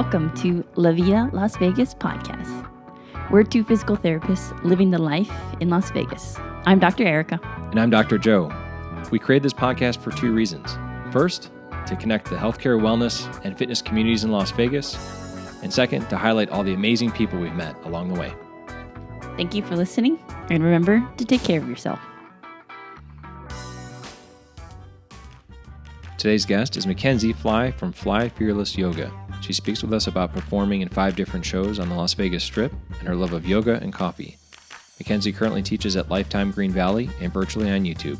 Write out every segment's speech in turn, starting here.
welcome to La Vida Las Vegas podcast. We're two physical therapists living the life in Las Vegas. I'm Dr. Erica. And I'm Dr. Joe. We created this podcast for two reasons. First, to connect the healthcare, wellness, and fitness communities in Las Vegas. And second, to highlight all the amazing people we've met along the way. Thank you for listening, and remember to take care of yourself. Today's guest is MaKenzie Fly from Fly Fearless Yoga. She speaks with us about performing in 5 different shows on the Las Vegas Strip and her love of yoga and coffee. MaKenzie currently teaches at Lifetime Green Valley and virtually on YouTube.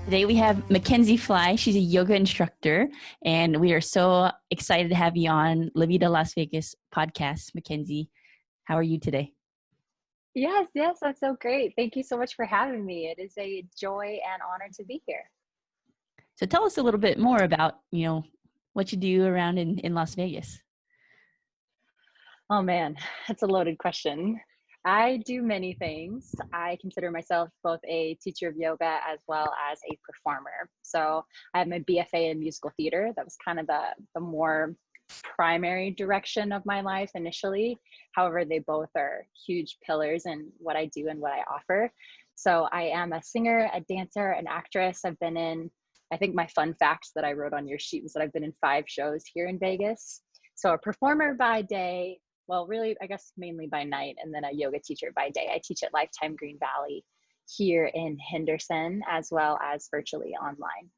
Today we have MaKenzie Fly. She's a yoga instructor, and we are so excited to have you on La Vida Las Vegas podcast. MaKenzie, how are you today? Yes, I'm so great. Thank you so much for having me. It is a joy and honor to be here. So tell us a little bit more about, what you do around in Las Vegas. Oh man, that's a loaded question. I do many things. I consider myself both a teacher of yoga as well as a performer. So I have my BFA in musical theater. That was kind of the more primary direction of my life initially. However, they both are huge pillars in what I do and what I offer. So I am a singer, a dancer, an actress. I've been in, I think my fun facts that I wrote on your sheet was that I've been in 5 shows here in Vegas. So a performer by day, well, really, I guess mainly by night, and then a yoga teacher by day. I teach at Lifetime Green Valley here in Henderson, as well as virtually online.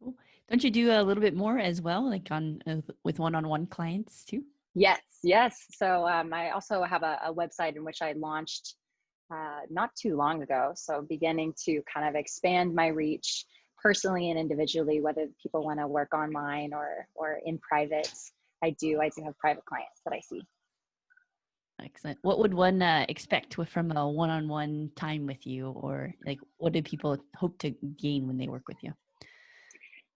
Cool. Don't you do a little bit more as well, like with one-on-one clients too? Yes. So I also have a website in which I launched not too long ago. So beginning to kind of expand my reach personally and individually, whether people want to work online or in private. I do have private clients that I see. Excellent. What would one expect from a one-on-one time with you, or like what do people hope to gain when they work with you?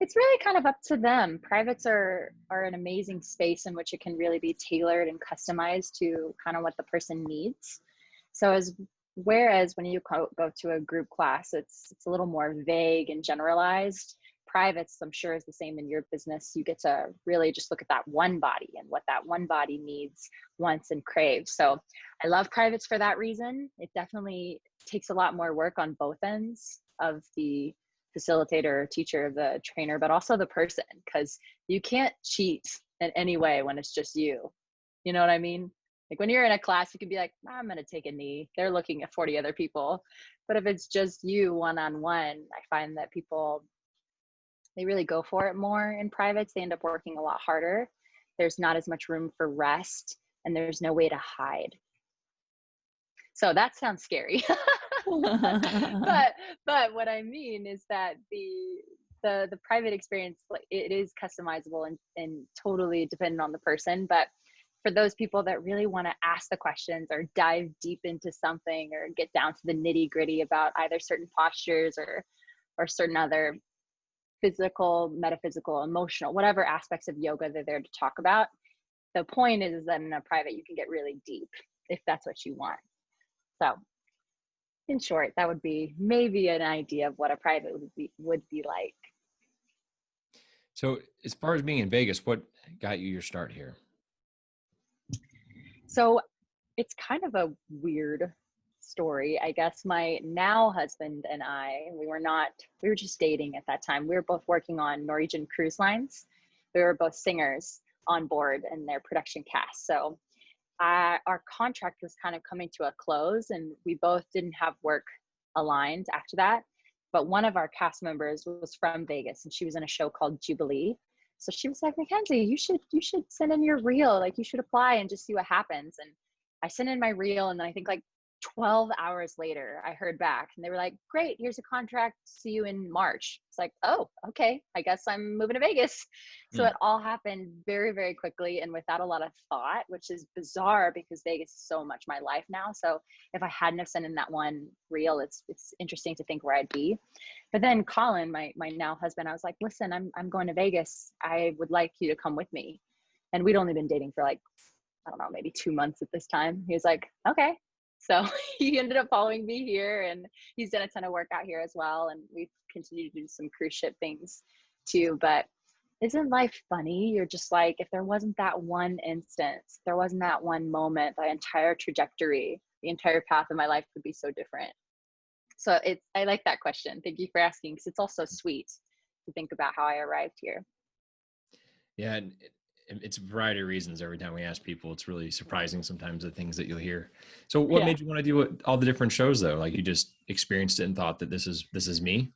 It's really kind of up to them. Privates are an amazing space in which it can really be tailored and customized to kind of what the person needs. So whereas when you go to a group class, it's a little more vague and generalized. Privates, I'm sure, is the same in your business. You get to really just look at that one body and what that one body needs, wants, and craves. So I love privates for that reason. It definitely takes a lot more work on both ends of the facilitator, teacher, the trainer, but also the person, because you can't cheat in any way when it's just you. You know what I mean? Like when you're in a class, you can be like, I'm going to take a knee. They're looking at 40 other people. But if it's just you one-on-one, I find that people, they really go for it more in privates. They end up working a lot harder. There's not as much room for rest, and there's no way to hide. So that sounds scary. but what I mean is that the private experience, like, it is customizable and totally dependent on the person. But for those people that really want to ask the questions or dive deep into something or get down to the nitty gritty about either certain postures or certain other physical, metaphysical, emotional, whatever aspects of yoga they're there to talk about. The point is that in a private, you can get really deep if that's what you want. So in short, that would be maybe an idea of what a private would be like. So as far as being in Vegas, what got you your start here? So it's kind of a weird story. I guess my now husband and I, we were just dating at that time. We were both working on Norwegian cruise lines. We were both singers on board in their production cast. So our contract was kind of coming to a close, and we both didn't have work aligned after that. But one of our cast members was from Vegas, and she was in a show called Jubilee. So she was like, MaKenzie, you should send in your reel. Like, you should apply and just see what happens. And I sent in my reel, and then I think like 12 hours later, I heard back, and they were like, great, here's a contract. See you in March. It's like, oh, okay. I guess I'm moving to Vegas. So it all happened very, very quickly and without a lot of thought, which is bizarre because Vegas is so much my life now. So if I hadn't have sent in that one reel, it's interesting to think where I'd be. But then Colin, my now husband, I was like, listen, I'm going to Vegas. I would like you to come with me. And we'd only been dating for like, I don't know, maybe 2 months at this time. He was like, okay. So he ended up following me here, and he's done a ton of work out here as well. And we've continued to do some cruise ship things too. But isn't life funny? You're just like, if there wasn't that one instance, there wasn't that one moment, the entire trajectory, the entire path of my life would be so different. So I like that question. Thank you for asking, because it's also sweet to think about how I arrived here. Yeah, and it's a variety of reasons. Every time we ask people, it's really surprising sometimes the things that you'll hear. So what Yeah. made you want to do all the different shows though? Like you just experienced it and thought that this is me?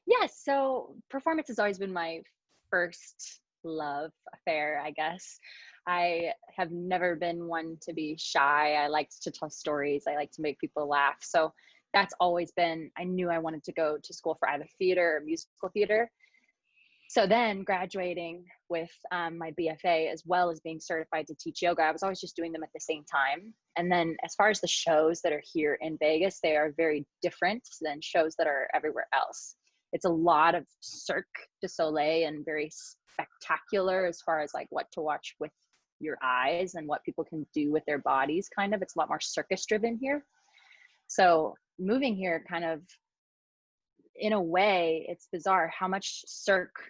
Yes. So performance has always been my first love affair, I guess. I have never been one to be shy. I liked to tell stories. I like to make people laugh. So that's always been, I knew I wanted to go to school for either theater or musical theater. So then graduating with my BFA, as well as being certified to teach yoga, I was always just doing them at the same time. And then as far as the shows that are here in Vegas, they are very different than shows that are everywhere else. It's a lot of Cirque du Soleil and very spectacular as far as like what to watch with your eyes and what people can do with their bodies, kind of. It's a lot more circus driven here. So moving here kind of, in a way, it's bizarre how much Cirque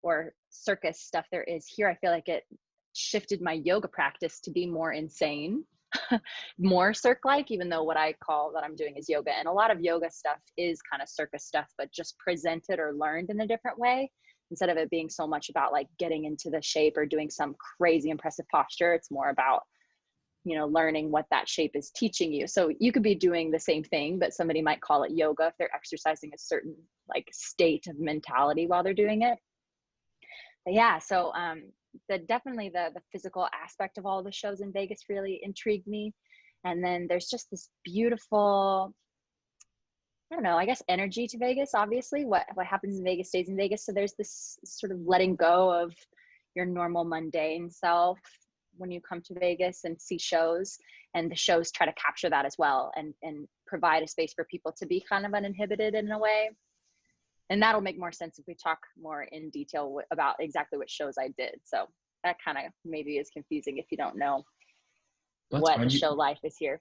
or circus stuff there is here. I feel like it shifted my yoga practice to be more insane, more Cirque-like, even though what I call that I'm doing is yoga. And a lot of yoga stuff is kind of circus stuff, but just presented or learned in a different way. Instead of it being so much about like getting into the shape or doing some crazy impressive posture, it's more about, you know, learning what that shape is teaching you. So you could be doing the same thing, but somebody might call it yoga if they're exercising a certain like state of mentality while they're doing it. But yeah, so definitely the physical aspect of all the shows in Vegas really intrigued me. And then there's just this beautiful, I don't know, I guess energy to Vegas. Obviously what happens in Vegas stays in Vegas. So there's this sort of letting go of your normal mundane self when you come to Vegas and see shows, and the shows try to capture that as well and provide a space for people to be kind of uninhibited in a way. And that'll make more sense if we talk more in detail about exactly what shows I did. So that kind of maybe is confusing if you don't know what the show life is here.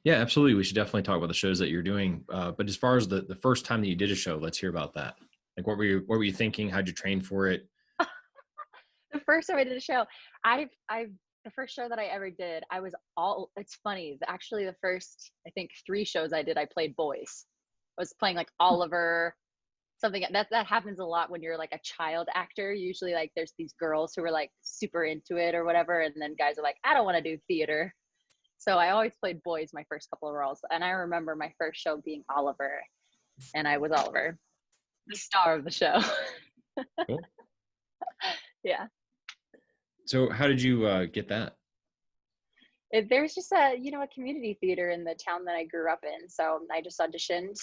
Yeah, absolutely. We should definitely talk about the shows that you're doing. But as far as the first time that you did a show, let's hear about that. Like, what were you thinking? How'd you train for it? The first time I did a show, the first show that I ever did, it's funny. Actually, the first, I think 3 shows I did, I played boys. I was playing like Oliver, something that happens a lot when you're like a child actor. Usually like there's these girls who are like super into it or whatever. And then guys are like, I don't want to do theater. So I always played boys my first couple of roles. And I remember my first show being Oliver, and I was Oliver, the star of the show. Cool. Yeah. So how did you get that? There's just a community theater in the town that I grew up in. So I just auditioned,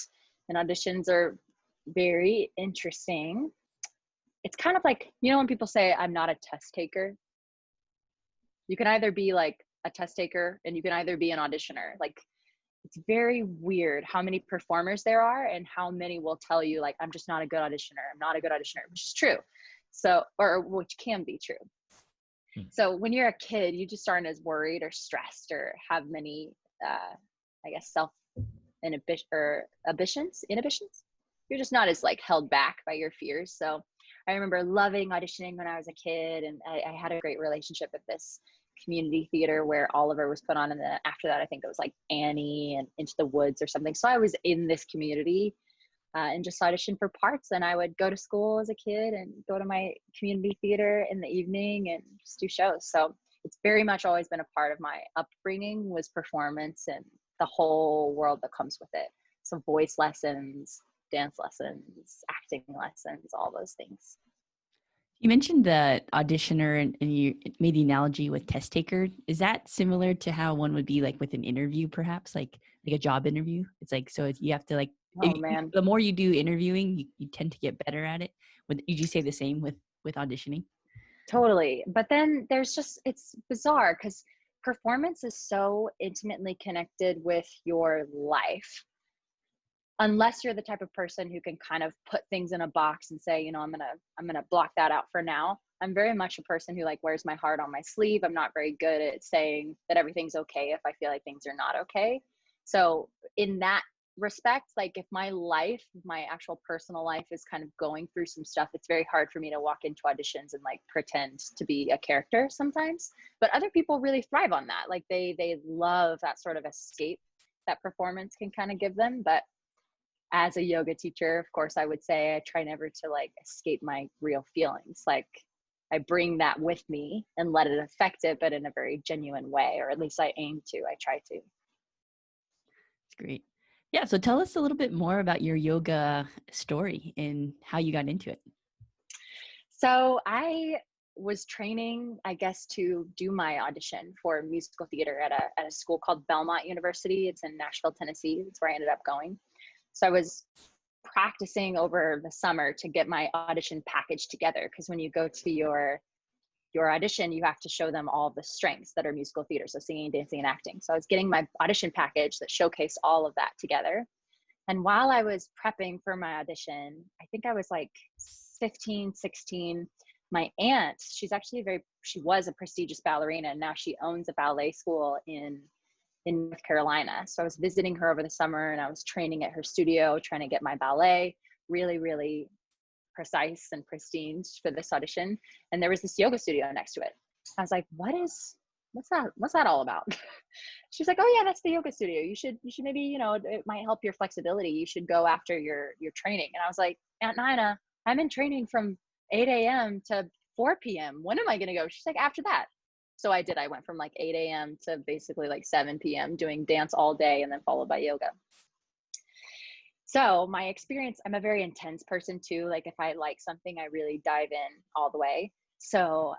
and auditions are very interesting. It's kind of like, when people say I'm not a test taker, you can either be like a test taker and you can either be an auditioner. Like, it's very weird how many performers there are and how many will tell you like, I'm just not a good auditioner. I'm not a good auditioner, which is true. So, or which can be true. So when you're a kid, you just aren't as worried or stressed or have many, I guess, inhibitions. You're just not as like held back by your fears. So I remember loving auditioning when I was a kid, and I had a great relationship with this community theater where Oliver was put on. And then after that, I think it was like Annie and Into the Woods or something. So I was in this community and just auditioned for parts. And I would go to school as a kid and go to my community theater in the evening and just do shows. So it's very much always been a part of my upbringing, was performance and the whole world that comes with it. So voice lessons, dance lessons, acting lessons, all those things. You mentioned the auditioner and you made the analogy with test taker. Is that similar to how one would be like with an interview, perhaps like a job interview? It's like, so you have to like, the more you do interviewing, you tend to get better at it. Would you say the same with auditioning? Totally. But then it's bizarre because performance is so intimately connected with your life. Unless you're the type of person who can kind of put things in a box and say, I'm gonna block that out for now. I'm very much a person who like wears my heart on my sleeve. I'm not very good at saying that everything's okay if I feel like things are not okay. So in that, respect, like if my life, my actual personal life is kind of going through some stuff, it's very hard for me to walk into auditions and like pretend to be a character sometimes. But other people really thrive on that. Like they love that sort of escape that performance can kind of give them. But as a yoga teacher, of course, I would say I try never to like escape my real feelings. Like I bring that with me and let it affect it, but in a very genuine way, or at least I aim to, I try to. It's great. Yeah. So tell us a little bit more about your yoga story and how you got into it. So I was training, I guess, to do my audition for musical theater at a school called Belmont University. It's in Nashville, Tennessee. It's where I ended up going. So I was practicing over the summer to get my audition package together. Because when you go to your audition, you have to show them all the strengths that are musical theater. So singing, dancing, and acting. So I was getting my audition package that showcased all of that together. And while I was prepping for my audition, I think I was like 15, 16, my aunt, she was a prestigious ballerina, and now she owns a ballet school in North Carolina. So I was visiting her over the summer, and I was training at her studio, trying to get my ballet really, really precise and pristine for this audition. And there was this yoga studio next to it. I was like, what's that all about? She's like, oh yeah, that's the yoga studio. You should maybe, it might help your flexibility. You should go after your training. And I was like, Aunt Nina, I'm in training from 8 a.m. to 4 p.m. When am I going to go? She's like, after that. So I did. I went from like 8 a.m. to basically like 7 p.m. doing dance all day and then followed by yoga. So my experience, I'm a very intense person too. Like if I like something, I really dive in all the way. So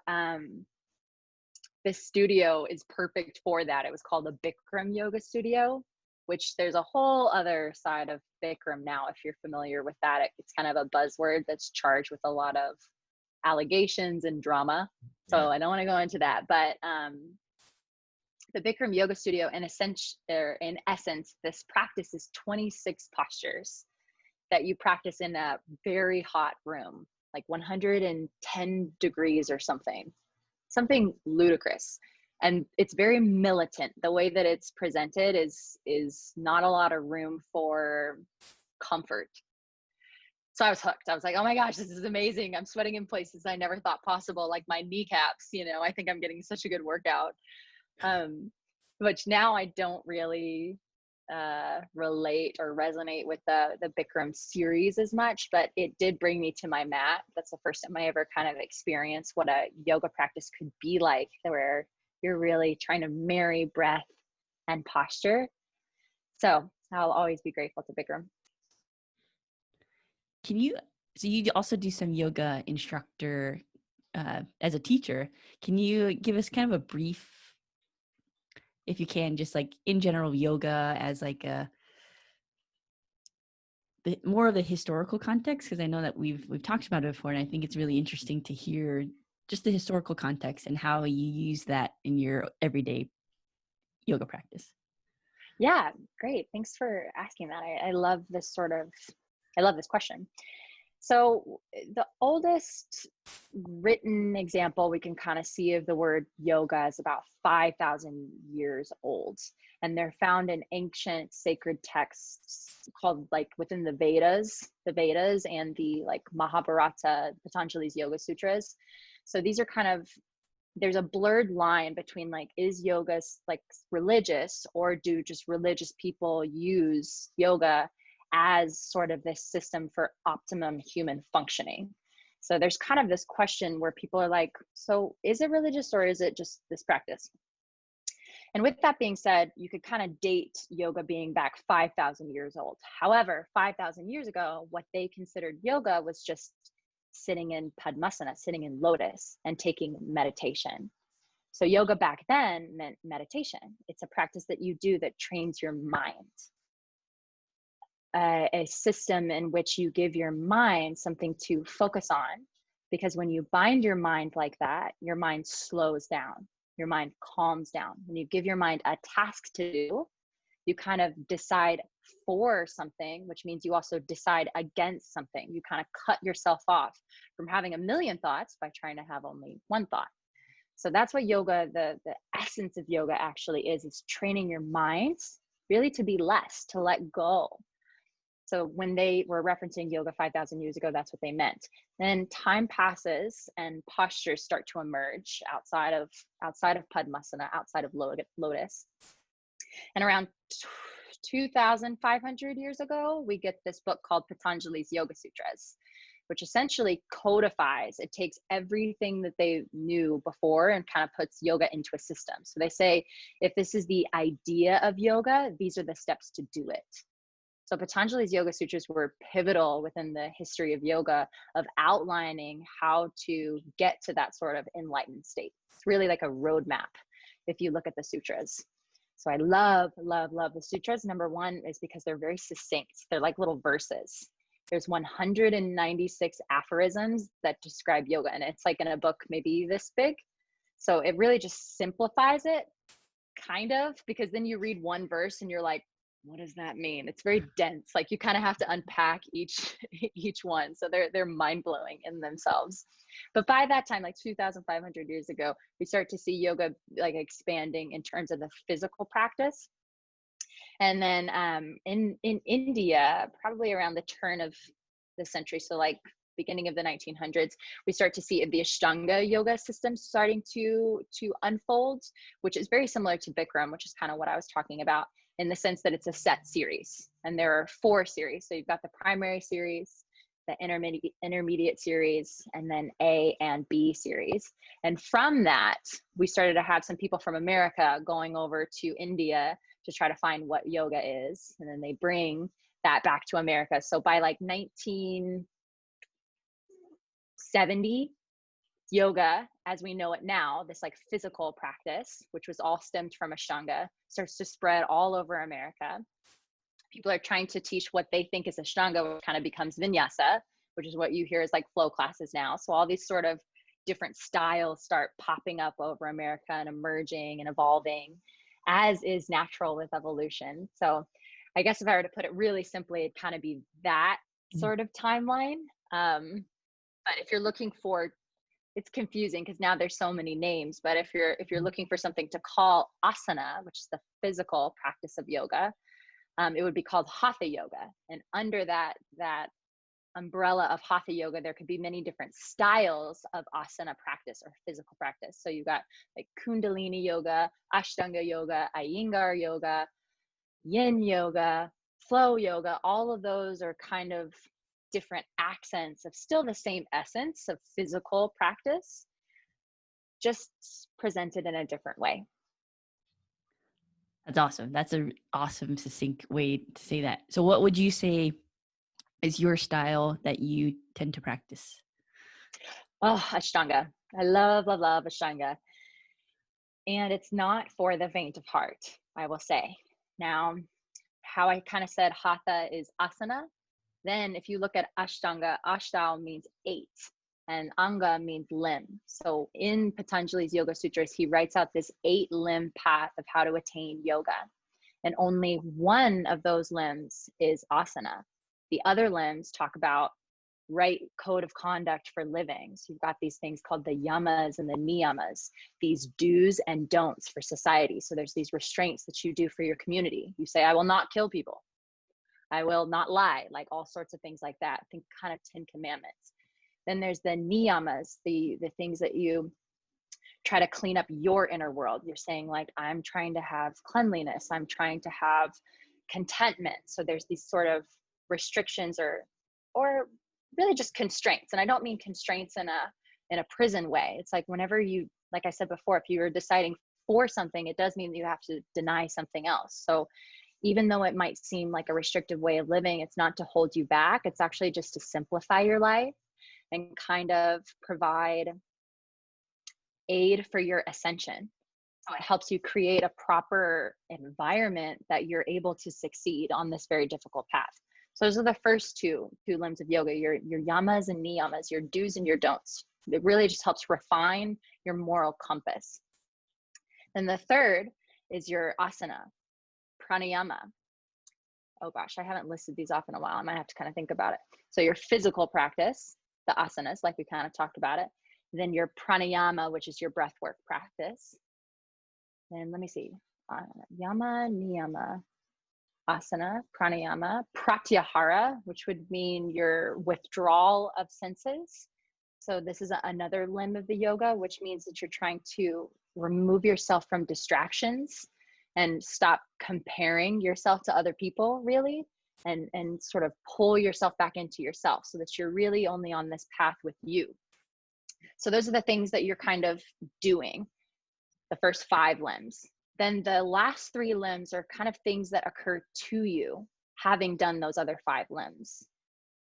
this studio is perfect for that. It was called the Bikram Yoga Studio, which there's a whole other side of Bikram now. If you're familiar with that, it's kind of a buzzword that's charged with a lot of allegations and drama. So I don't want to go into that, but the Bikram Yoga Studio, in essence, this practice is 26 postures that you practice in a very hot room, like 110 degrees or something ludicrous. And it's very militant. The way that it's presented is not a lot of room for comfort. So I was hooked. I was like, oh my gosh, this is amazing. I'm sweating in places I never thought possible, like my kneecaps, I think I'm getting such a good workout. Which now I don't really relate or resonate with the Bikram series as much, but it did bring me to my mat. That's the first time I ever kind of experienced what a yoga practice could be like, where you're really trying to marry breath and posture. So I'll always be grateful to Bikram. So you also do some yoga instructor as a teacher. Can you give us kind of a brief, if you can, just like in general yoga as like more of the historical context? Because I know that we've talked about it before, and I think it's really interesting to hear just the historical context and how you use that in your everyday yoga practice. Yeah, great. Thanks for asking that. I love this question. So the oldest written example we can kind of see of the word yoga is about 5,000 years old. And they're found in ancient sacred texts called, like, within the Vedas and the like Mahabharata, Patanjali's Yoga Sutras. So these are kind of, there's a blurred line between like, is yoga like religious, or do just religious people use yoga as sort of this system for optimum human functioning? So there's kind of this question where people are like, so is it religious or is it just this practice? And with that being said, you could kind of date yoga being back 5,000 years old. However, 5,000 years ago, what they considered yoga was just sitting in Padmasana, sitting in lotus and taking meditation. So yoga back then meant meditation. It's a practice that you do that trains your mind. A system in which you give your mind something to focus on, because when you bind your mind like that, your mind slows down, your mind calms down. When you give your mind a task to do, you kind of decide for something, which means you also decide against something. You kind of cut yourself off from having a million thoughts by trying to have only one thought. So that's what yoga, the essence of yoga actually is training your mind really to be less, to let go So when they were referencing yoga 5,000 years ago, that's what they meant. Then time passes and postures start to emerge outside of Padmasana, outside of lotus. And around 2,500 years ago, we get this book called Patanjali's Yoga Sutras, which essentially codifies, it takes everything that they knew before and kind of puts yoga into a system. So they say, if this is the idea of yoga, these are the steps to do it. So Patanjali's Yoga Sutras were pivotal within the history of yoga, of outlining how to get to that sort of enlightened state. It's really like a roadmap if you look at the sutras. So I love the sutras. Number one is because they're very succinct. They're like little verses. There's 196 aphorisms that describe yoga, and it's like in a book maybe this big. So it really just simplifies it, kind of, because then you read one verse and you're like, what does that mean? It's very dense. Like you kind of have to unpack each one. So they're mind-blowing in themselves. But by that time, like 2,500 years ago, we start to see yoga like expanding in terms of the physical practice. And then in India, probably around the turn of the century, so like beginning of the 1900s, we start to see the Ashtanga yoga system starting to unfold, which is very similar to Bikram, which is kind of what I was talking about, in the sense that it's a set series. And there are 4 series. So you've got the primary series, the intermediate series, and then A and B series. And from that, we started to have some people from America going over to India to try to find what yoga is. And then they bring that back to America. So by like 1970, yoga, as we know it now, this like physical practice, which was all stemmed from Ashtanga, starts to spread all over America. People are trying to teach what they think is Ashtanga, which kind of becomes Vinyasa, which is what you hear as like flow classes now. So all these sort of different styles start popping up over America and emerging and evolving, as is natural with evolution. So I guess if I were to put it really simply, it'd kind of be that sort of timeline. But if you're looking for, it's confusing because now there's so many names, but if you're looking for something to call asana, which is the physical practice of yoga, it would be called hatha yoga. And under that umbrella of hatha yoga, there could be many different styles of asana practice or physical practice. So you've got like Kundalini yoga, Ashtanga yoga, Iyengar yoga, Yin yoga, flow yoga. All of those are kind of different accents of still the same essence of physical practice, just presented in a different way. That's awesome. That's an awesome, succinct way to say that. So what would you say is your style that you tend to practice? Oh, Ashtanga. I love Ashtanga. And it's not for the faint of heart, I will say. Now, how I kind of said hatha is asana. Then if you look at Ashtanga, Ashtal means 8 and Anga means limb. So in Patanjali's Yoga Sutras, he writes out this 8-limb path of how to attain yoga. And only one of those limbs is asana. The other limbs talk about right code of conduct for living. So you've got these things called the yamas and the niyamas, these do's and don'ts for society. So there's these restraints that you do for your community. You say, I will not kill people. I will not lie, like all sorts of things like that. Think kind of 10 commandments. Then there's the niyamas, the things that you try to clean up your inner world. You're saying like, I'm trying to have cleanliness. I'm trying to have contentment. So there's these sort of restrictions or really just constraints. And I don't mean constraints in a prison way. It's like whenever you, like I said before, if you're deciding for something, it does mean that you have to deny something else. So even though it might seem like a restrictive way of living, it's not to hold you back. It's actually just to simplify your life and kind of provide aid for your ascension. So it helps you create a proper environment that you're able to succeed on this very difficult path. So those are the first two limbs of yoga, your yamas and niyamas, your do's and your don'ts. It really just helps refine your moral compass. And the third is your asana, pranayama. Oh gosh, I haven't listed these off in a while. I might have to kind of think about it. So your physical practice, the asanas, like we kind of talked about it. Then your pranayama, which is your breath work practice. Then let me see, yama, niyama. asana, pranayama, pratyahara, which would mean your withdrawal of senses. So this is another limb of the yoga, which means that you're trying to remove yourself from distractions and stop comparing yourself to other people, really, and sort of pull yourself back into yourself so that you're really only on this path with you. So those are the things that you're kind of doing, the first 5 limbs. Then the last 3 limbs are kind of things that occur to you having done those other 5 limbs.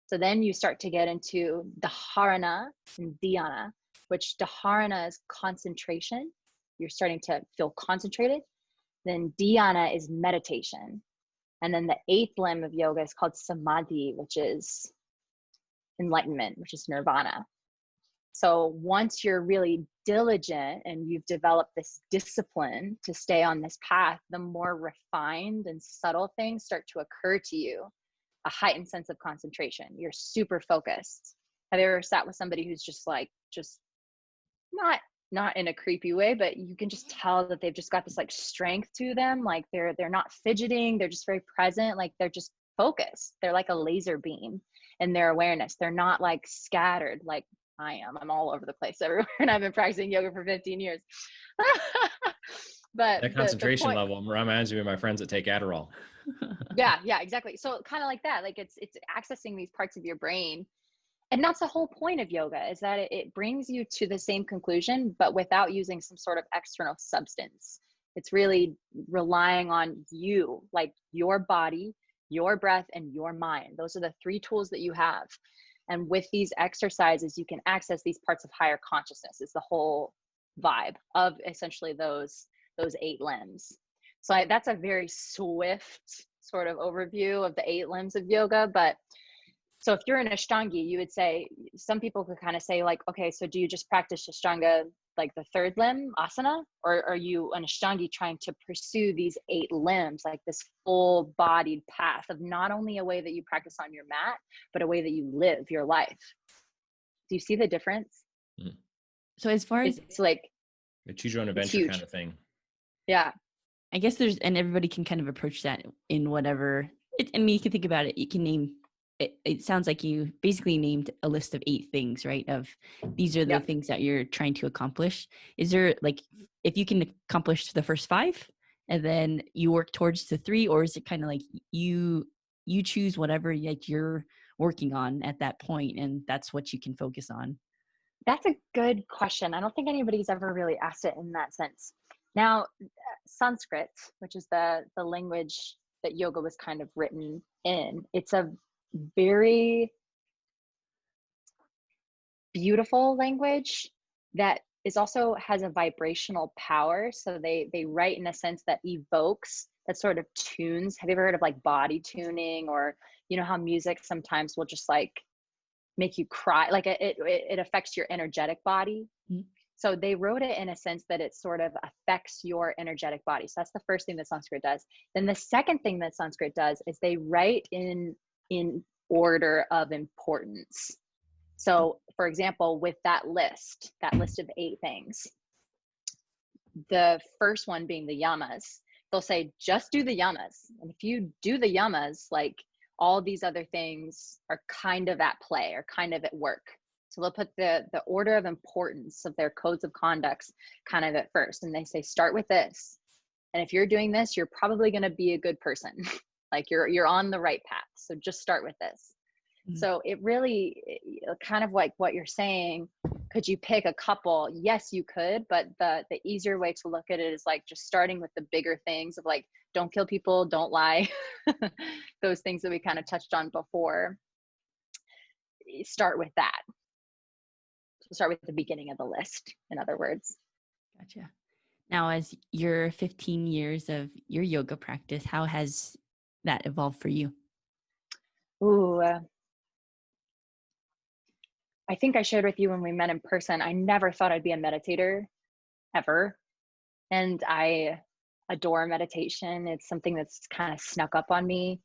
So then you start to get into dharana and dhyana, which dharana is concentration. You're starting to feel concentrated. Then dhyana is meditation. And then the 8th limb of yoga is called samadhi, which is enlightenment, which is nirvana. So once you're really diligent and you've developed this discipline to stay on this path, the more refined and subtle things start to occur to you. A heightened sense of concentration. You're super focused. Have you ever sat with somebody who's just not in a creepy way, but you can just tell that they've just got this like strength to them. Like they're not fidgeting. They're just very present. Like they're just focused. They're like a laser beam in their awareness. They're not like scattered like I am. I'm all over the place everywhere. And I've been practicing yoga for 15 years. But that concentration level reminds me of my friends that take Adderall. Yeah, exactly. So kind of like that, like it's accessing these parts of your brain. And that's the whole point of yoga, is that it brings you to the same conclusion, but without using some sort of external substance. It's really relying on you, like your body, your breath, and your mind. Those are the 3 tools that you have. And with these exercises, you can access these parts of higher consciousness. It's the whole vibe of essentially those 8 limbs. So that's a very swift sort of overview of the 8 limbs of yoga. But so if you're an Ashtangi, you would say, some people could kind of say like, okay, so do you just practice Ashtanga, like the 3rd limb, asana? Or are you an Ashtangi trying to pursue these 8 limbs, like this full bodied path of not only a way that you practice on your mat, but a way that you live your life? Do you see the difference? Mm. So as far as it's like a choose your own adventure kind of thing. Yeah. I guess and everybody can kind of approach that in whatever, I mean, you can think about it. You can name, it sounds like you basically named a list of 8 things, right? Of these are the things that you're trying to accomplish. Is there like, if you can accomplish the first 5 and then you work towards the 3, or is it kind of like you choose whatever like you're working on at that point and that's what you can focus on? That's a good question. I don't think anybody's ever really asked it in that sense. Now, Sanskrit, which is the language that yoga was kind of written in, it's a very beautiful language that is also has a vibrational power. So they write in a sense that evokes, that sort of tunes. Have you ever heard of like body tuning, or you know how music sometimes will just like make you cry, like it affects your energetic body. Mm-hmm. So they wrote it in a sense that it sort of affects your energetic body. So that's the first thing that Sanskrit does. Then the second thing that Sanskrit does is they write in order of importance. So for example, with that list of 8 things, the first one being the yamas, they'll say, just do the yamas. And if you do the yamas, like all these other things are kind of at play or kind of at work. So they'll put the order of importance of their codes of conducts kind of at first. And they say, start with this. And if you're doing this, you're probably going to be a good person. Like you're on the right path. So just start with this. Mm-hmm. So it really kind of like what you're saying, could you pick a couple? Yes, you could. But the easier way to look at it is like just starting with the bigger things of like, don't kill people, don't lie. Those things that we kind of touched on before. Start with that. So start with the beginning of the list, in other words. Gotcha. Now, as your 15 years of your yoga practice, how has that evolved for you? Ooh, I think I shared with you when we met in person, I never thought I'd be a meditator ever. And I adore meditation. It's something that's kind of snuck up on me.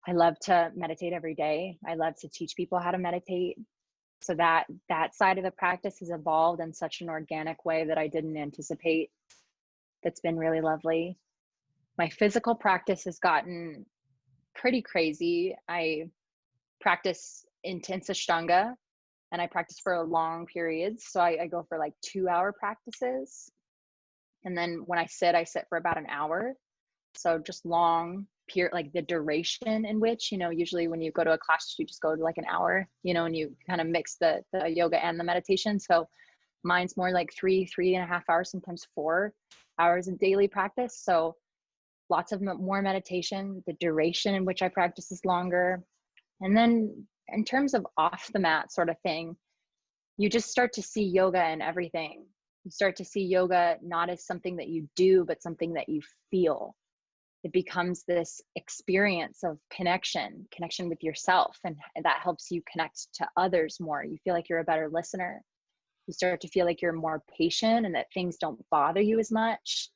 I love to meditate every day. I love to teach people how to meditate. So that side of the practice has evolved in such an organic way that I didn't anticipate. That's been really lovely. My physical practice has gotten pretty crazy. I practice intense Ashtanga, and I practice for long periods. So I go for like 2-hour practices. And then when I sit for about an hour. So just long period, like the duration in which, usually when you go to a class, you just go to like an hour, and you kind of mix the yoga and the meditation. So mine's more like 3.5 hours, sometimes 4 hours of daily practice. So lots of more meditation. The duration in which I practice is longer. And then in terms of off the mat sort of thing, you just start to see yoga in everything. You start to see yoga not as something that you do, but something that you feel. It becomes this experience of connection with yourself. And that helps you connect to others more. You feel like you're a better listener. You start to feel like you're more patient and that things don't bother you as much.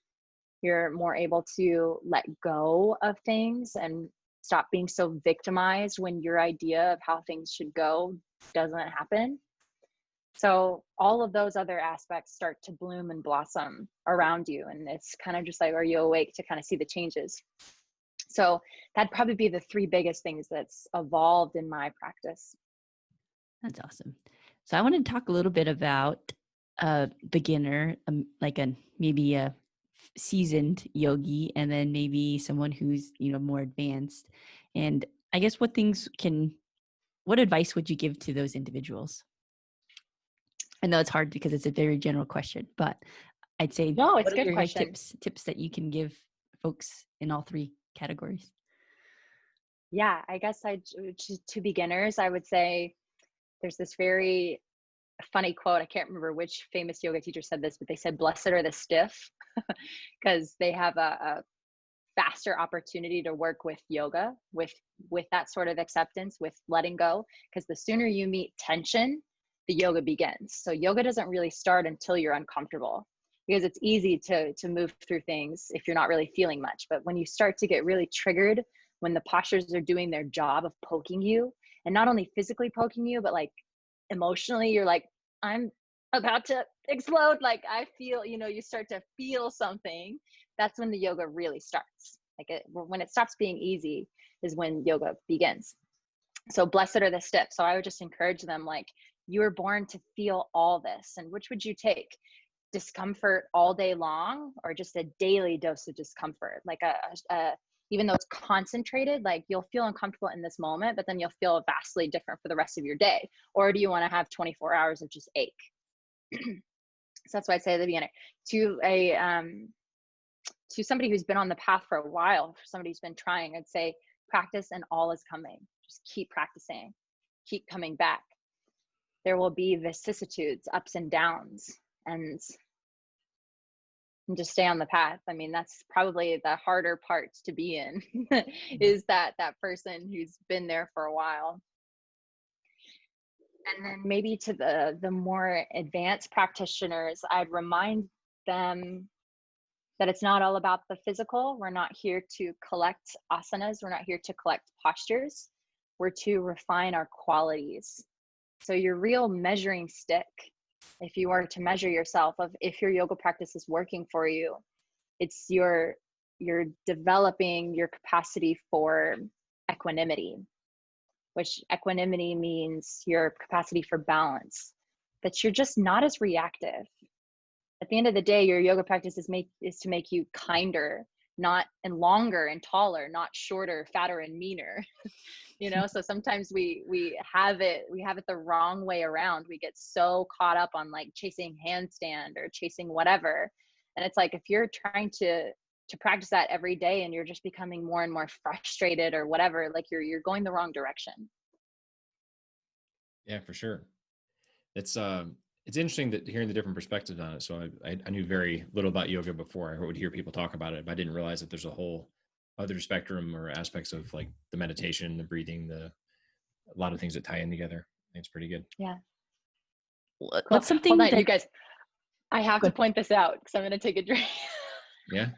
You're more able to let go of things and stop being so victimized when your idea of how things should go doesn't happen. So all of those other aspects start to bloom and blossom around you. And it's kind of just like, are you awake to kind of see the changes? So that'd probably be the 3 biggest things that's evolved in my practice. That's awesome. So I want to talk a little bit about a beginner, like maybe a seasoned yogi, and then maybe someone who's, more advanced. And I guess what advice would you give to those individuals? I know it's hard because it's a very general question, but I'd say, no, it's what a good are your question. tips that you can give folks in all 3 categories? Yeah, I guess to beginners, I would say there's this very funny quote. I can't remember which famous yoga teacher said this, but they said, "Blessed are the stiff," because they have a faster opportunity to work with yoga, with that sort of acceptance, with letting go. Because the sooner you meet tension, the yoga begins. So yoga doesn't really start until you're uncomfortable, because it's easy to move through things if you're not really feeling much. But when you start to get really triggered, when the postures are doing their job of poking you, and not only physically poking you, but like emotionally, you're like, I'm about to explode. Like I feel, you start to feel something. That's when the yoga really starts. When it stops being easy is when yoga begins. So blessed are the stiff. So I would just encourage them, like, you were born to feel all this. And which would you take? Discomfort all day long, or just a daily dose of discomfort? Like even though it's concentrated, like you'll feel uncomfortable in this moment, but then you'll feel vastly different for the rest of your day. Or do you want to have 24 hours of just ache? So that's why I say at the beginning, to somebody who's been on the path for a while, for somebody who's been trying, I'd say practice and all is coming. Just keep practicing, keep coming back. There will be vicissitudes, ups and downs, and just stay on the path. I mean, that's probably the harder part to be in, is that person who's been there for a while. And then maybe to the more advanced practitioners, I'd remind them that it's not all about the physical. We're not here to collect asanas. We're not here to collect postures. We're to refine our qualities. So your real measuring stick, if you were to measure yourself of if your yoga practice is working for you, it's you're developing your capacity for equanimity, which equanimity means your capacity for balance, that you're just not as reactive. At the end of the day, your yoga practice is to make you kinder, not and longer and taller, not shorter, fatter, and meaner. So sometimes we have it the wrong way around. We get so caught up on like chasing handstand or chasing whatever. And it's like, if you're trying to practice that every day and you're just becoming more and more frustrated or whatever, like you're going the wrong direction. Yeah, for sure. It's interesting that hearing the different perspectives on it. So I knew very little about yoga before. I would hear people talk about it, but I didn't realize that there's a whole other spectrum or aspects of like the meditation, the breathing, a lot of things that tie in together. I think it's pretty good. Yeah. What's something Hold on, that you guys, I have to point this out because I'm going to take a drink. Yeah.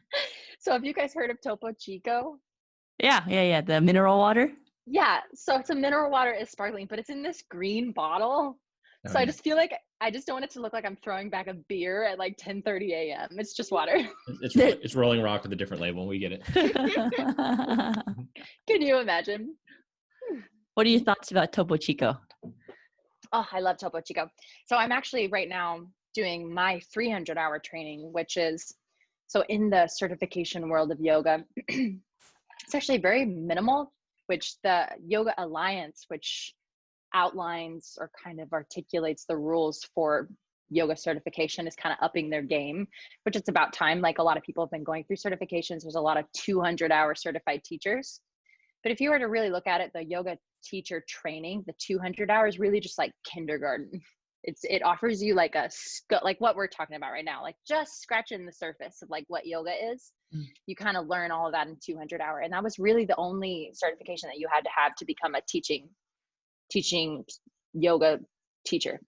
So have you guys heard of Topo Chico? Yeah. The mineral water. Yeah. So it's a mineral water, is sparkling, but it's in this green bottle. So I just feel like I just don't want it to look like I'm throwing back a beer at like 10:30 a.m. It's just water. It's Rolling Rock with a different label. We get it. Can you imagine? What are your thoughts about Topo Chico? Oh, I love Topo Chico. So I'm actually right now doing my 300-hour training, which is, so in the certification world of yoga, it's actually very minimal, which the Yoga Alliance, which outlines or kind of articulates the rules for yoga certification, is kind of upping their game, which it's about time. Like a lot of people have been going through certifications. There's a lot of 200-hour certified teachers. But if you were to really look at it, the yoga teacher training, the 200 hours, really just like kindergarten. It offers you like like what we're talking about right now, like just scratching the surface of like what yoga is. You kind of learn all of that in 200 hour. And that was really the only certification that you had to have to become a teaching yoga teacher,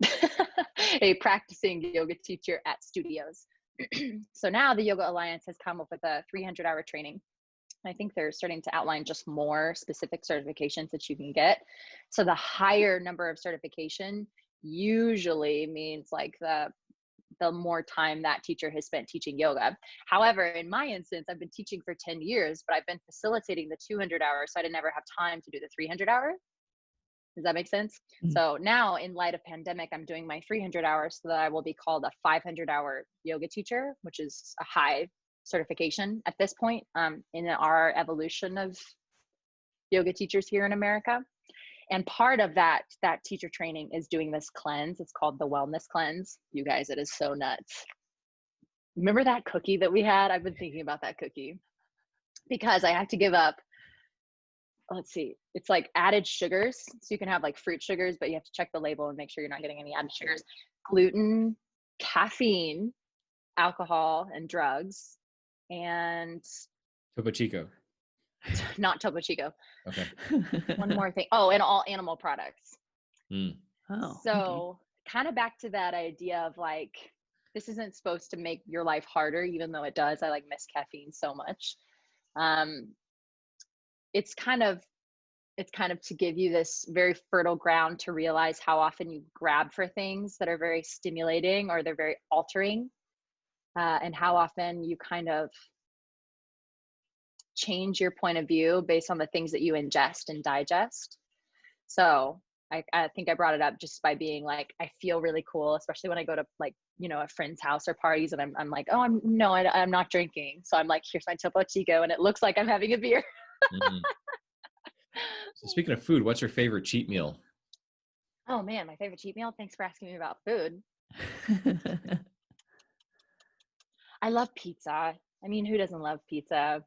a practicing yoga teacher at studios. So now the Yoga Alliance has come up with a 300-hour training. I think they're starting to outline just more specific certifications that you can get. So the higher number of certification usually means like the more time that teacher has spent teaching yoga. However, in my instance, I've been teaching for 10 years, but I've been facilitating the 200 hours. So I didn't ever have time to do the 300 hour. Does that make sense? Mm-hmm. So now in light of pandemic, I'm doing my 300 hours so that I will be called a 500-hour yoga teacher, which is a high certification at this point in our evolution of yoga teachers here in America. And part of that teacher training is doing this cleanse. It's called the wellness cleanse. You guys, it is so nuts. Remember that cookie that we had? I've been thinking about that cookie because I have to give up, let's see, it's like added sugars. So you can have like fruit sugars, but you have to check the label and make sure you're not getting any added sugars, gluten, caffeine, alcohol, and drugs, and Topo Chico. Not Topo Chico. Okay. One more thing. Oh, and all animal products. Oh. So Okay. kind of back to that idea of like, this isn't supposed to make your life harder, even though it does. I like miss caffeine so much. It's kind of to give you this very fertile ground to realize how often you grab for things that are very stimulating or they're very altering, and how often you kind of change your point of view based on the things that you ingest and digest. So I think I brought it up just by being like, I feel really cool, especially when I go to like, you know, a friend's house or parties and I'm like, oh, I'm not drinking. So I'm like, here's my Topo Chico and it looks like I'm having a beer. Mm-hmm. So speaking of food, what's your favorite cheat meal? Oh man, my favorite cheat meal. Thanks for asking me about food. I love pizza. I mean, who doesn't love pizza?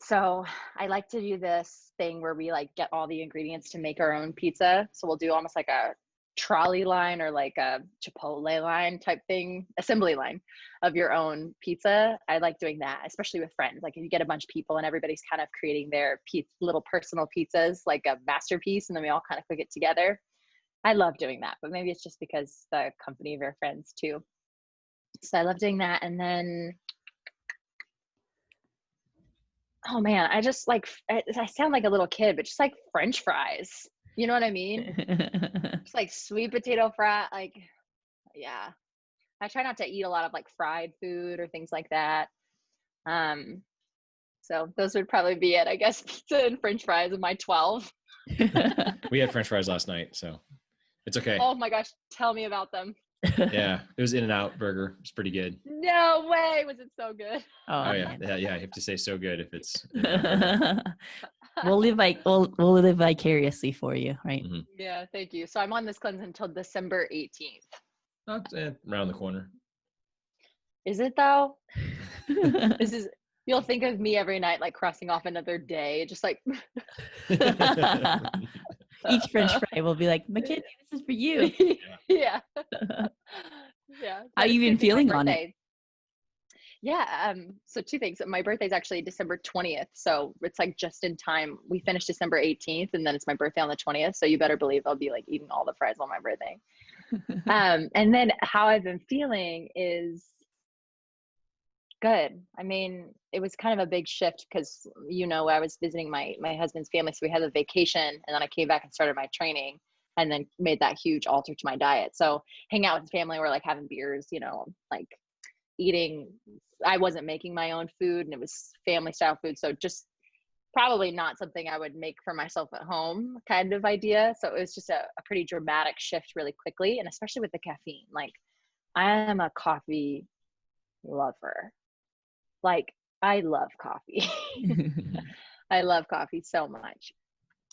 So I like to do this thing where we like get all the ingredients to make our own pizza. So we'll do almost like a trolley line or like a Chipotle line type thing, assembly line of your own pizza. I like doing that, especially with friends. Like if you get a bunch of people and everybody's kind of creating their little personal pizzas, like a masterpiece, and then we all kind of cook it together. I love doing that, but maybe it's just because the company of your friends too. So I love doing that. And then, oh man, I just like, I sound like a little kid, but just like French fries. You know what I mean? Just like sweet potato fry. Like, yeah. I try not to eat a lot of like fried food or things like that. So those would probably be it. I guess pizza and French fries of my 12. We had French fries last night, so it's okay. Oh my gosh, tell me about them. Yeah, it was In-N-Out burger. It's pretty good. No way, was it so good? Oh yeah, yeah. You have to say so good if it's. We'll live vicariously for you, right? Mm-hmm. Yeah, thank you. So I'm on this cleanse until December 18th. Around the corner. Is it though? You'll think of me every night, like crossing off another day, just like. Each French fry will be like, MaKenzie, this is for you. Yeah. Yeah. How you been feeling on it? Yeah. So two things. My birthday is actually December 20th. So it's like just in time. We finished December 18th and then it's my birthday on the 20th. So you better believe I'll be like eating all the fries on my birthday. And then how I've been feeling is good. I mean, it was kind of a big shift because, you know, I was visiting my husband's family. So we had a vacation and then I came back and started my training. and then made that huge alter to my diet. So hang out with the family, we're like having beers, you know, like eating, I wasn't making my own food and it was family style food. So just probably not something I would make for myself at home kind of idea. So it was just a pretty dramatic shift really quickly. And especially with the caffeine, like I am a coffee lover. Like I love coffee. I love coffee so much.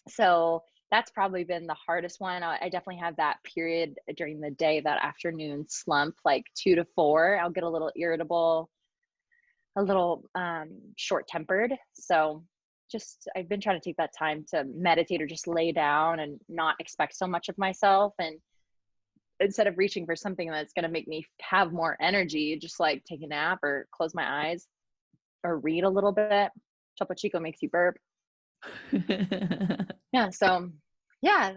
So that's probably been the hardest one. I definitely have that period during the day, that afternoon slump, like 2 to 4. I'll get a little irritable, a little short tempered. So just, I've been trying to take that time to meditate or just lay down and not expect so much of myself. And instead of reaching for something that's going to make me have more energy, just like take a nap or close my eyes or read a little bit. Topo Chico makes you burp. Yeah. So yeah,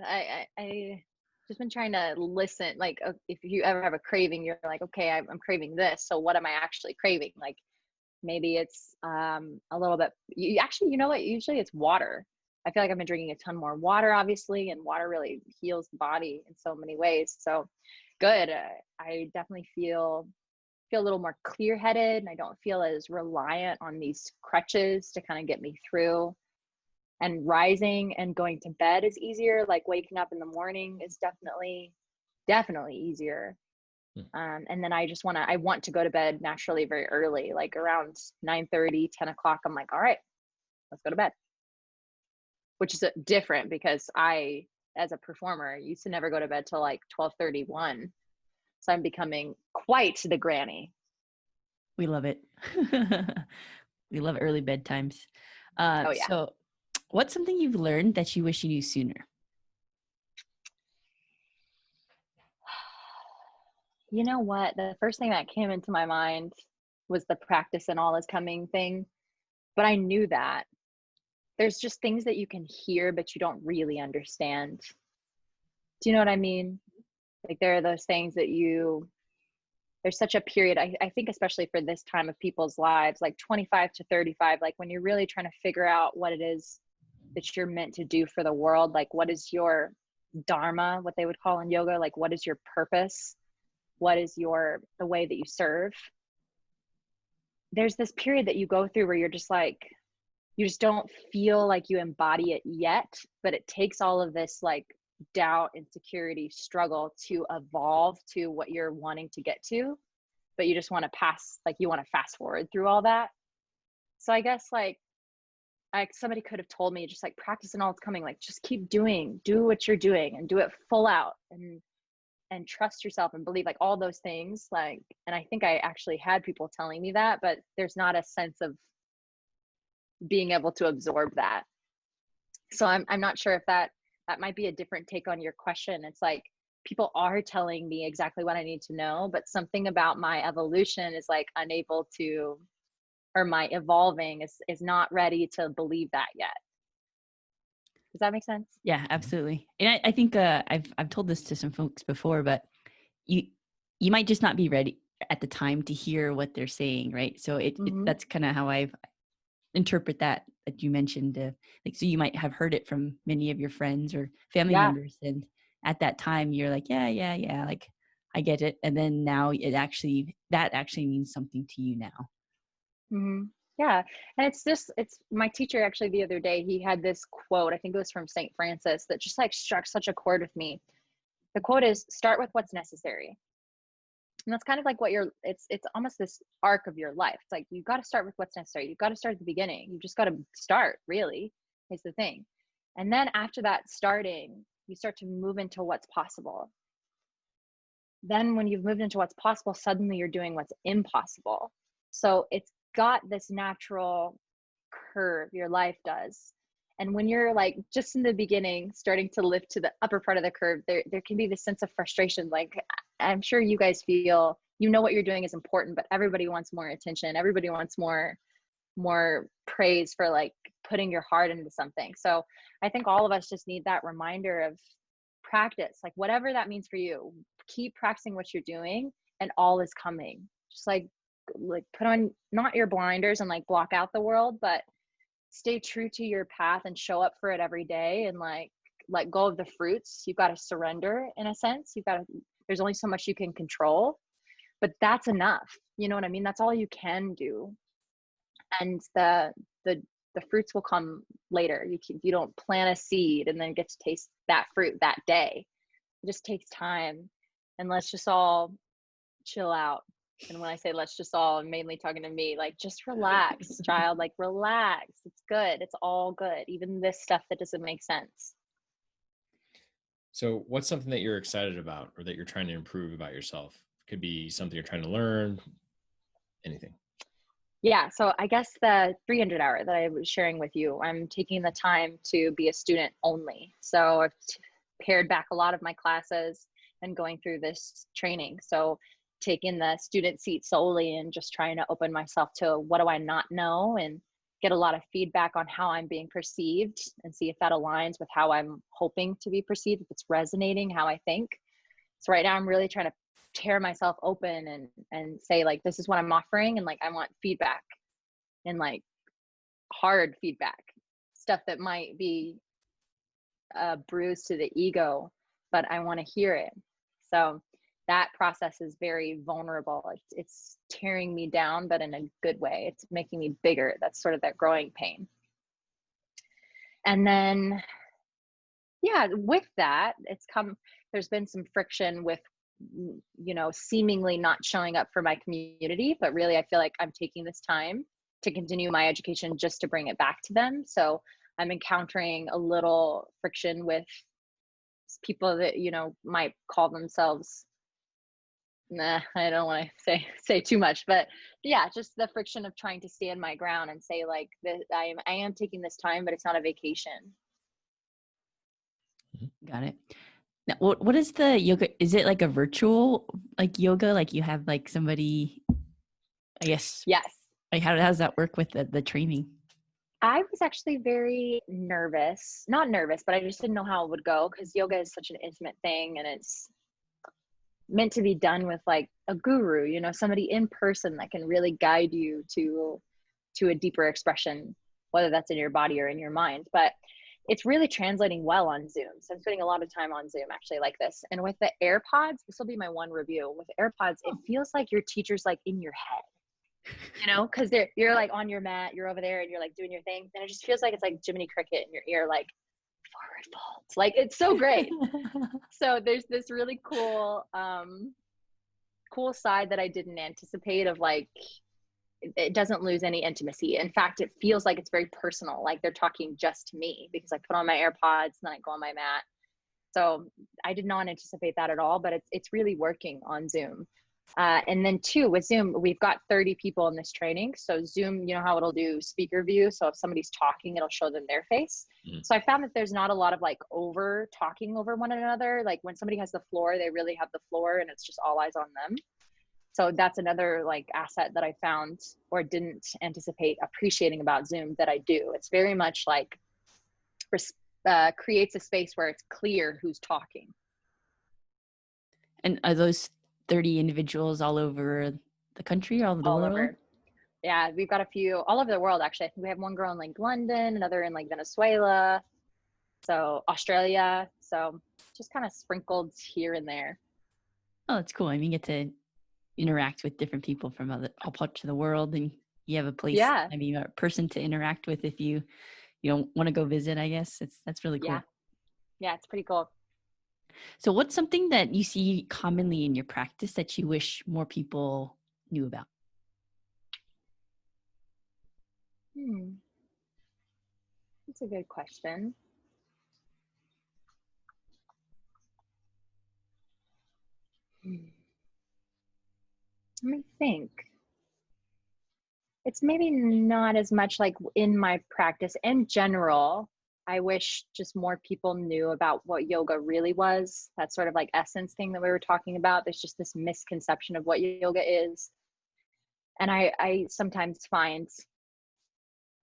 I just been trying to listen. Like if you ever have a craving, you're like, okay, I'm craving this. So what am I actually craving? Like maybe it's a little bit, you know what? Usually it's water. I feel like I've been drinking a ton more water, obviously, and water really heals the body in so many ways. So good. I definitely feel a little more clear-headed, and I don't feel as reliant on these crutches to kind of get me through. And rising and going to bed is easier. Like waking up in the morning is definitely easier. And then I want to go to bed naturally very early, like around 9:30, 10 o'clock. I'm like, all right, let's go to bed. Which is different because I, as a performer, used to never go to bed till like 12:31. So I'm becoming quite the granny. We love it. We love early bedtimes. Oh yeah. So what's something you've learned that you wish you knew sooner? You know what? The first thing that came into my mind was the practice and all is coming thing. But I knew that there's just things that you can hear, but you don't really understand. Do you know what I mean? Like there are those things that there's such a period, I think, especially for this time of people's lives, like 25 to 35, like when you're really trying to figure out what it is that you're meant to do for the world, like what is your dharma, what they would call in yoga, like what is your purpose? What is the way that you serve? There's this period that you go through where you're just like, you just don't feel like you embody it yet, but it takes all of this like doubt, insecurity, struggle to evolve to what you're wanting to get to, but you just want to you want to fast forward through all that. So I guess like somebody could have told me, just like practice and all it's coming, like just keep do what you're doing and do it full out and trust yourself and believe, like all those things. Like, and I think I actually had people telling me that, but there's not a sense of being able to absorb that. So I'm not sure if that might be a different take on your question. It's like people are telling me exactly what I need to know, but something about my evolution is like unable to, or my evolving is not ready to believe that yet. Does that make sense? Yeah, absolutely. And I think I've told this to some folks before, but you might just not be ready at the time to hear what they're saying, right? So that's kind of how I interpret that you mentioned. Like, so you might have heard it from many of your friends or family members, and at that time you're like, yeah, like I get it, and then now that actually means something to you now. Mm-hmm. Yeah. And it's my teacher actually the other day, he had this quote, I think it was from St. Francis, that just like struck such a chord with me. The quote is, start with what's necessary. And that's kind of like it's almost this arc of your life. It's like, you got to start with what's necessary. You've got to start at the beginning. You just got to start, really, is the thing. And then after that starting, you start to move into what's possible. Then when you've moved into what's possible, suddenly you're doing what's impossible. So it's got this natural curve, your life does. And when you're like just in the beginning, starting to lift to the upper part of the curve, there can be this sense of frustration. Like, I'm sure you guys feel, you know, what you're doing is important, but everybody wants more attention. Everybody wants more praise for like putting your heart into something. So I think all of us just need that reminder of practice, like whatever that means for you. Keep practicing what you're doing, and all is coming. Just like put on not your blinders and like block out the world, but stay true to your path and show up for it every day, and like let go of the fruits. You've got to surrender in a sense. There's only so much you can control, but that's enough. You know what I mean? That's all you can do. And the fruits will come later. You don't plant a seed and then get to taste that fruit that day. It just takes time. And let's just all chill out. And when I say let's just all, I'm mainly talking to me, like, just relax, child, like, relax. It's good. It's all good. Even this stuff that doesn't make sense. So what's something that you're excited about or that you're trying to improve about yourself? Could be something you're trying to learn, anything. Yeah. So I guess the 300 hour that I was sharing with you, I'm taking the time to be a student only. So I've pared back a lot of my classes and going through this training. So taking the student seat solely and just trying to open myself to what do I not know and get a lot of feedback on how I'm being perceived and see if that aligns with how I'm hoping to be perceived, if it's resonating how I think. So right now I'm really trying to tear myself open and say, like, this is what I'm offering, and like I want feedback, and like hard feedback, stuff that might be a bruise to the ego, but I want to hear it. So that process is very vulnerable. It's tearing me down, but in a good way. It's making me bigger. That's sort of that growing pain. And then, yeah, with that, there's been some friction with, seemingly not showing up for my community, but really I feel like I'm taking this time to continue my education just to bring it back to them. So I'm encountering a little friction with people that, might call themselves, I don't want to say too much, but yeah, just the friction of trying to stand my ground and say, like, I am taking this time, but it's not a vacation. Got it. Now, what is the yoga? Is it like a virtual like yoga? Like you have like somebody, I guess. Yes. Like how does that work with the training? I was actually very nervous, not nervous, but I just didn't know how it would go because yoga is such an intimate thing, and it's meant to be done with like a guru, somebody in person that can really guide you to a deeper expression, whether that's in your body or in your mind. But it's really translating well on Zoom. So I'm spending a lot of time on Zoom actually like this. And with the AirPods, this will be my one review. With AirPods, it feels like your teacher's like in your head, because you're like on your mat, you're over there and you're like doing your thing. And it just feels like it's like Jiminy Cricket in your ear, like forward folds. Like, it's so great. So there's this really cool side that I didn't anticipate of, like, it doesn't lose any intimacy. In fact, it feels like it's very personal, like they're talking just to me, because I put on my AirPods and then I go on my mat. So I did not anticipate that at all, but it's really working on Zoom. And then two, with Zoom, we've got 30 people in this training. So Zoom, you know how it'll do speaker view. So if somebody's talking, it'll show them their face. So I found that there's not a lot of like over talking over one another. Like when somebody has the floor, they really have the floor and it's just all eyes on them. So that's another like asset that I found or didn't anticipate appreciating about Zoom that I do. It's very much like creates a space where it's clear who's talking. And are those 30 individuals all over the country, all over the world? Over. Yeah, we've got a few all over the world, actually. I think we have one girl in like London, another in like Venezuela, so Australia. So just kind of sprinkled here and there. Oh, that's cool. I mean, you get to interact with different people from all parts of the world, and you have a place, Yeah. I mean, a person to interact with if you don't want to go visit, I guess. That's really cool. Yeah, it's pretty cool. So what's something that you see commonly in your practice that you wish more people knew about? That's a good question. Let me think. It's maybe not as much like in my practice in general. I wish just more people knew about what yoga really was. That sort of like essence thing that we were talking about. There's just this misconception of what yoga is. And I sometimes find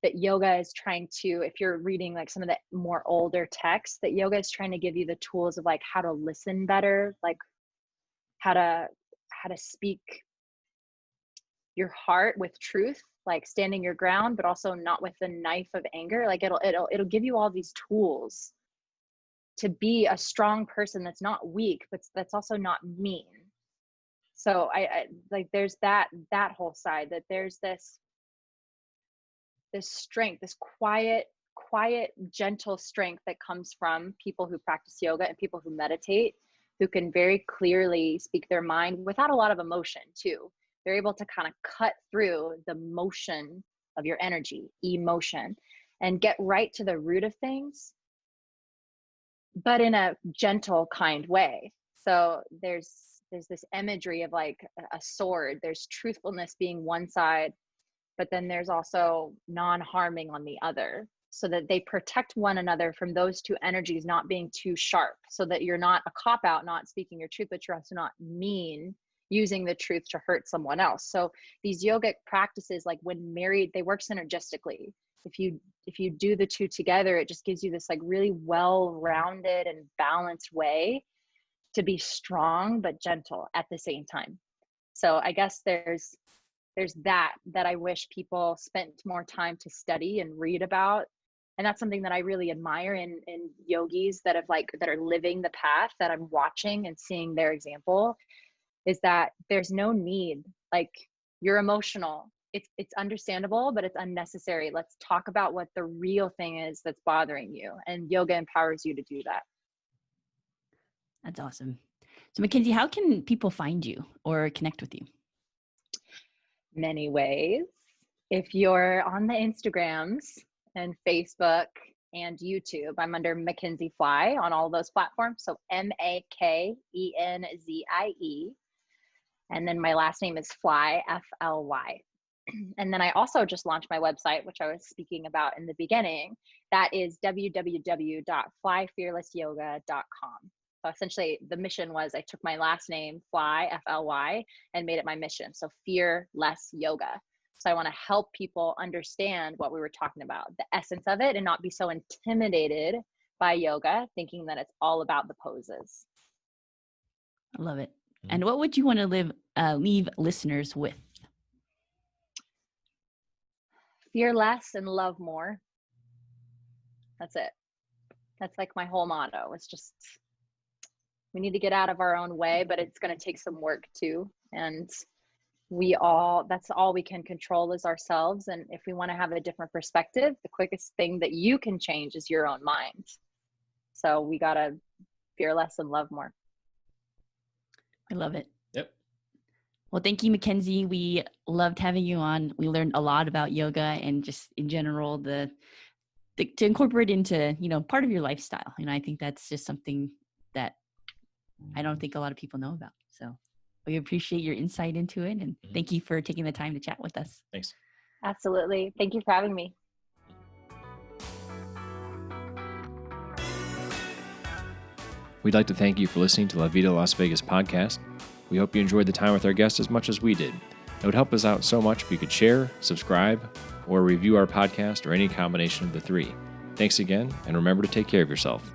that yoga is trying to, if you're reading like some of the more older texts, that yoga is trying to give you the tools of like how to listen better, like how to speak your heart with truth, like standing your ground, but also not with the knife of anger. Like it'll give you all these tools to be a strong person that's not weak, but that's also not mean. So I like, there's that whole side, that there's this strength, this quiet, gentle strength that comes from people who practice yoga and people who meditate, who can very clearly speak their mind without a lot of emotion too. They're able to kind of cut through the motion of your energy, emotion, and get right to the root of things, but in a gentle, kind way. So there's this imagery of like a sword. There's truthfulness being one side, but then there's also non-harming on the other, so that they protect one another from those two energies not being too sharp, so that you're not a cop-out, not speaking your truth, but you're also not mean, using the truth to hurt someone else. So these yogic practices, like when married, they work synergistically. If you do the two together, it just gives you this like really well-rounded and balanced way to be strong but gentle at the same time. So I guess there's that I wish people spent more time to study and read about. And that's something that I really admire in yogis that are living the path that I'm watching and seeing their example, is that there's no need, like, you're emotional. It's understandable, but it's unnecessary. Let's talk about what the real thing is that's bothering you. And yoga empowers you to do that. That's awesome. So MaKenzie, how can people find you or connect with you? Many ways. If you're on the Instagrams and Facebook and YouTube, I'm under MaKenzie Fly on all those platforms. So MaKenzie. And then my last name is Fly, Fly. And then I also just launched my website, which I was speaking about in the beginning. That is www.flyfearlessyoga.com. So essentially the mission was, I took my last name, Fly, Fly, and made it my mission. So fearless yoga. So I want to help people understand what we were talking about, the essence of it, and not be so intimidated by yoga, thinking that it's all about the poses. I love it. And what would you want to leave listeners with? Fear less and love more. That's it. That's like my whole motto. It's just, we need to get out of our own way, but it's going to take some work too. And that's all we can control is ourselves. And if we want to have a different perspective, the quickest thing that you can change is your own mind. So we got to fear less and love more. I love it. Yep. Well, thank you, MaKenzie. We loved having you on. We learned a lot about yoga and just in general, to incorporate into, part of your lifestyle. And I think that's just something that I don't think a lot of people know about. So we appreciate your insight into it. And thank you for taking the time to chat with us. Thanks. Absolutely. Thank you for having me. We'd like to thank you for listening to La Vida Las Vegas podcast. We hope you enjoyed the time with our guests as much as we did. It would help us out so much if you could share, subscribe, or review our podcast, or any combination of the three. Thanks again, and remember to take care of yourself.